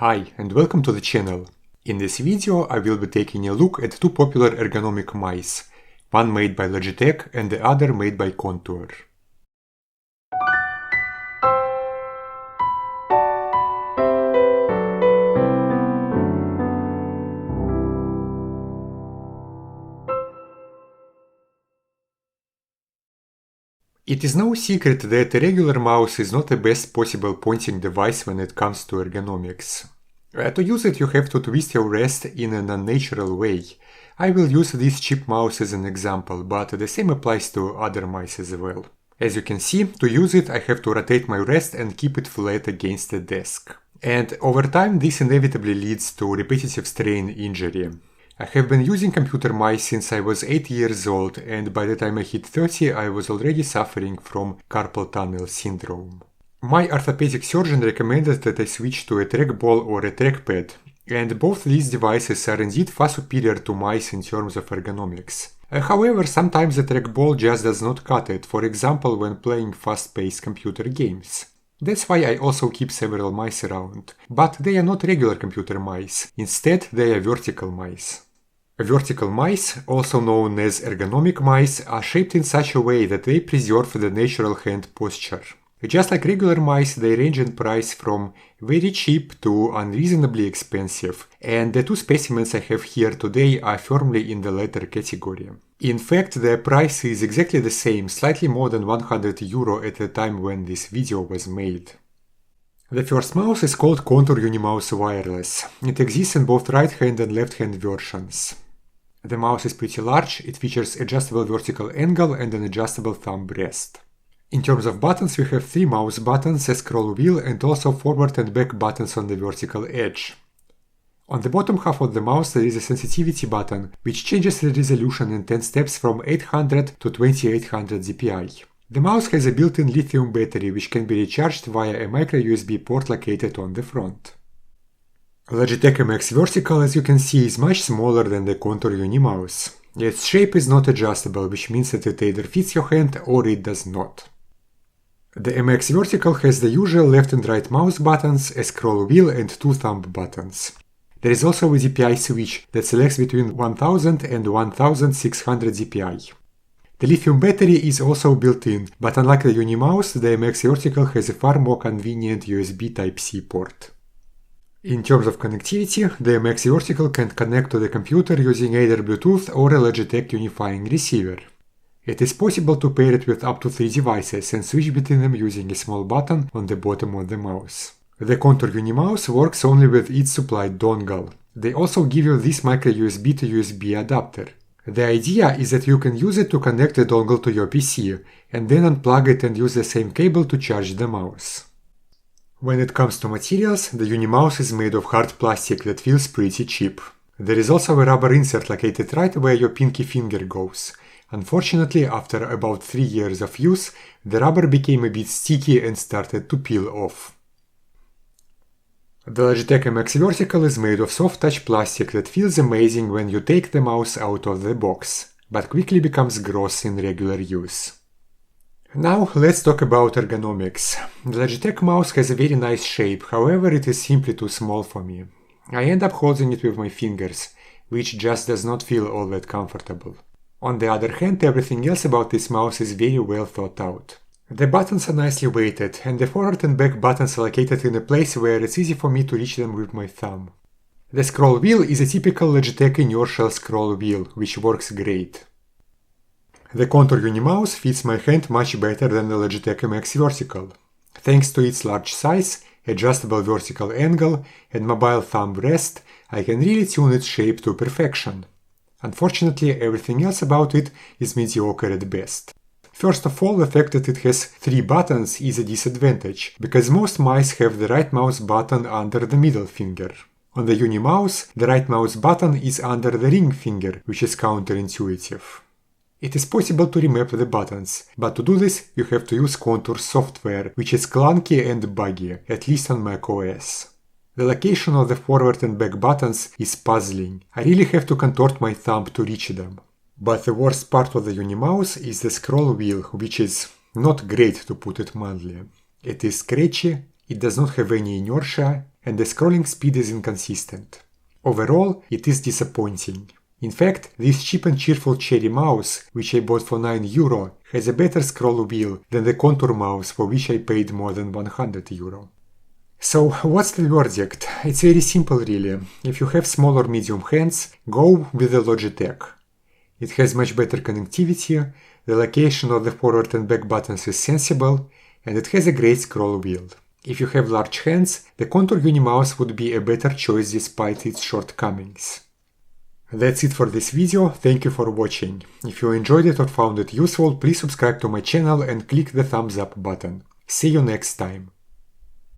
Hi and welcome to the channel. In this video I will be taking a look at two popular ergonomic mice, one made by Logitech and the other made by Contour. It is no secret that a regular mouse is not the best possible pointing device when it comes to ergonomics. To use it you have to twist your wrist in an unnatural way. I will use this cheap mouse as an example, but the same applies to other mice as well. As you can see, to use it I have to rotate my wrist and keep it flat against the desk. And over time this inevitably leads to repetitive strain injury. I have been using computer mice since I was 8 years old, and by the time I hit 30 I was already suffering from carpal tunnel syndrome. My orthopedic surgeon recommended that I switch to a trackball or a trackpad, and both these devices are indeed far superior to mice in terms of ergonomics. However, sometimes the trackball just does not cut it, for example when playing fast-paced computer games. That's why I also keep several mice around, but they are not regular computer mice, instead they are vertical mice. Vertical mice, also known as ergonomic mice, are shaped in such a way that they preserve the natural hand posture. Just like regular mice, they range in price from very cheap to unreasonably expensive, and the two specimens I have here today are firmly in the latter category. In fact, their price is exactly the same, slightly more than €100 at the time when this video was made. The first mouse is called Contour Unimouse Wireless. It exists in both right-hand and left-hand versions. The mouse is pretty large, it features adjustable vertical angle and an adjustable thumb rest. In terms of buttons, we have 3 mouse buttons, a scroll wheel and also forward and back buttons on the vertical edge. On the bottom half of the mouse there is a sensitivity button, which changes the resolution in 10 steps from 800 to 2800 dpi. The mouse has a built-in lithium battery, which can be recharged via a micro USB port located on the front. Logitech MX Vertical, as you can see, is much smaller than the Contour Unimouse. Its shape is not adjustable, which means that it either fits your hand or it does not. The MX Vertical has the usual left and right mouse buttons, a scroll wheel and 2 thumb buttons. There is also a DPI switch that selects between 1000 and 1600 DPI. The lithium battery is also built in, but unlike the Unimouse, the MX Vertical has a far more convenient USB Type-C port. In terms of connectivity, the MX Vertical can connect to the computer using either Bluetooth or a Logitech unifying receiver. It is possible to pair it with up to 3 devices and switch between them using a small button on the bottom of the mouse. The Contour Unimouse works only with its supplied dongle. They also give you this micro USB to USB adapter. The idea is that you can use it to connect the dongle to your PC, and then unplug it and use the same cable to charge the mouse. When it comes to materials, the Unimouse is made of hard plastic that feels pretty cheap. There is also a rubber insert located right where your pinky finger goes. Unfortunately, after about 3 years of use, the rubber became a bit sticky and started to peel off. The Logitech MX Vertical is made of soft touch plastic that feels amazing when you take the mouse out of the box, but quickly becomes gross in regular use. Now let's talk about ergonomics. The Logitech mouse has a very nice shape, however it is simply too small for me. I end up holding it with my fingers, which just does not feel all that comfortable. On the other hand, everything else about this mouse is very well thought out. The buttons are nicely weighted, and the forward and back buttons are located in a place where it's easy for me to reach them with my thumb. The scroll wheel is a typical Logitech inertial scroll wheel, which works great. The Contour Unimouse fits my hand much better than the Logitech MX Vertical. Thanks to its large size, adjustable vertical angle, and mobile thumb rest, I can really tune its shape to perfection. Unfortunately, everything else about it is mediocre at best. First of all, the fact that it has 3 buttons is a disadvantage, because most mice have the right mouse button under the middle finger. On the Unimouse, the right mouse button is under the ring finger, which is counterintuitive. It is possible to remap the buttons, but to do this you have to use Contour software, which is clunky and buggy, at least on macOS. The location of the forward and back buttons is puzzling. I really have to contort my thumb to reach them. But the worst part of the Unimouse is the scroll wheel, which is not great to put it mildly. It is scratchy, it does not have any inertia, and the scrolling speed is inconsistent. Overall, it is disappointing. In fact, this cheap and cheerful Cherry mouse, which I bought for €9, has a better scroll wheel than the Contour mouse for which I paid more than €100. So, what's the verdict? It's very simple really. If you have small or medium hands, go with the Logitech. It has much better connectivity, the location of the forward and back buttons is sensible, and it has a great scroll wheel. If you have large hands, the Contour Unimouse would be a better choice despite its shortcomings. That's it for this video, thank you for watching. If you enjoyed it or found it useful, please subscribe to my channel and click the thumbs up button. See you next time.